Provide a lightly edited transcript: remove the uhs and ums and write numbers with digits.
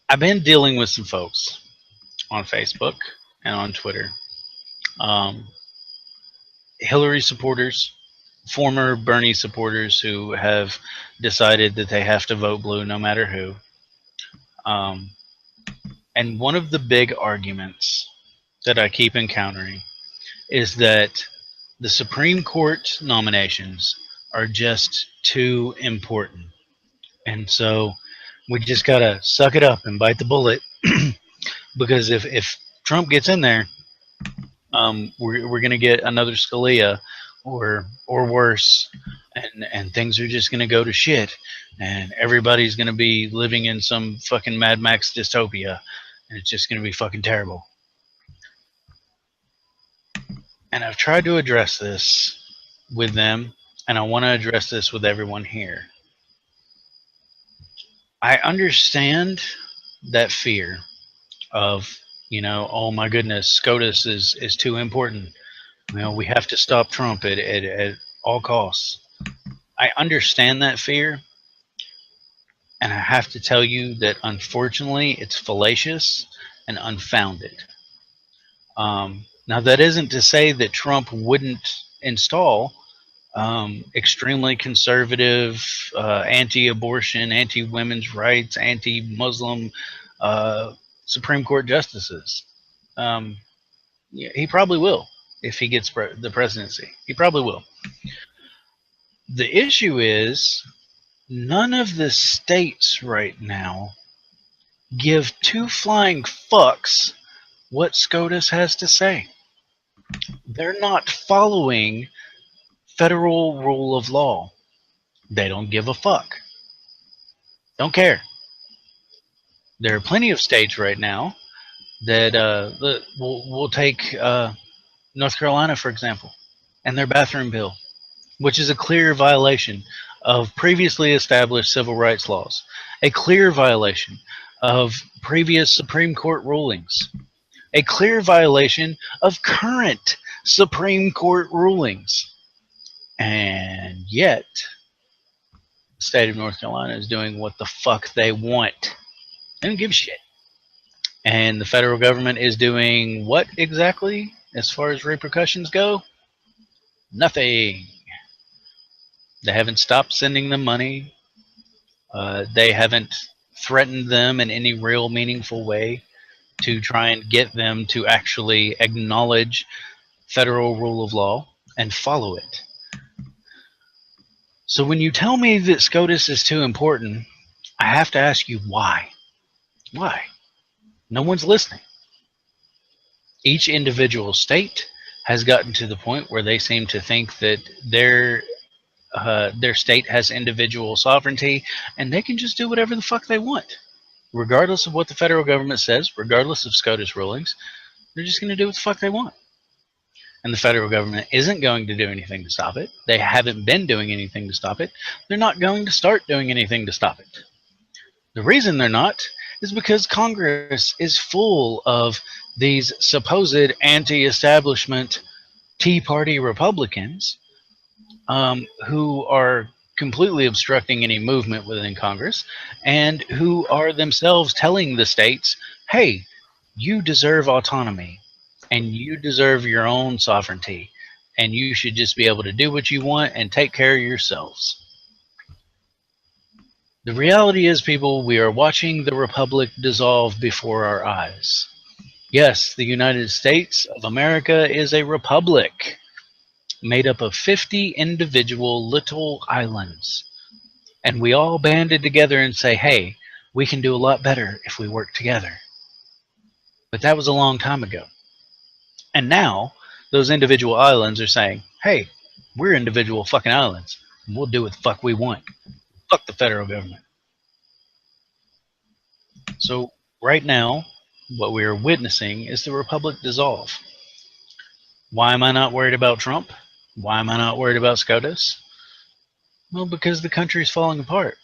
I've been dealing with some folks on Facebook and on Twitter, um, Hillary supporters, former Bernie supporters who have decided that they have to vote blue no matter who. Um, and one of the big arguments that I keep encountering is that the Supreme Court nominations are just too important. And so we just got to suck it up and bite the bullet because if Trump gets in there, we're going to get another Scalia or worse, and things are just going to go to shit, and everybody's going to be living in some fucking Mad Max dystopia, and it's just going to be fucking terrible. And I've tried to address this with them, and I want to address this with everyone here. I understand that fear of, oh my goodness, SCOTUS is too important. We have to stop Trump at all costs. I understand that fear, and I have to tell you that unfortunately it's fallacious and unfounded. Now, that isn't to say that Trump wouldn't install extremely conservative, anti-abortion, anti-women's rights, anti-Muslim Supreme Court justices. Yeah, he probably will if he gets the presidency. He probably will. The issue is none of the states right now give two flying fucks what SCOTUS has to say. They're not following federal rule of law. They don't give a fuck. Don't care. There are plenty of states right now that we'll take North Carolina, for example, and their bathroom bill, which is a clear violation of previously established civil rights laws, a clear violation of previous Supreme Court rulings, a clear violation of current Supreme Court rulings. And yet, the state of North Carolina is doing what the fuck they want. They don't give a shit. And the federal government is doing what exactly as far as repercussions go? Nothing. They haven't stopped sending them money. They haven't threatened them in any real meaningful way to try and get them to actually acknowledge federal rule of law and follow it. So when you tell me that SCOTUS is too important, I have to ask you why. Why? No one's listening. Each individual state has gotten to the point where they seem to think that their state has individual sovereignty and they can just do whatever the fuck they want. Regardless of what the federal government says, regardless of SCOTUS rulings, they're just going to do what the fuck they want. And the federal government isn't going to do anything to stop it. They haven't been doing anything to stop it. They're not going to start doing anything to stop it. The reason they're not is because Congress is full of these supposed anti-establishment Tea Party Republicans who are completely obstructing any movement within Congress and who are themselves telling the states, hey, you deserve autonomy and you deserve your own sovereignty and you should just be able to do what you want and take care of yourselves. The reality is, people, we are watching the republic dissolve before our eyes. Yes, the United States of America is a republic made up of 50 individual little islands. And we all banded together and say, hey, we can do a lot better if we work together. But that was a long time ago. And now, those individual islands are saying, hey, we're individual fucking islands. And we'll do what the fuck we want. Fuck the federal government. So right now, what we are witnessing is the republic dissolve. Why am I not worried about Trump? Why am I not worried about SCOTUS? Well, because the country is falling apart.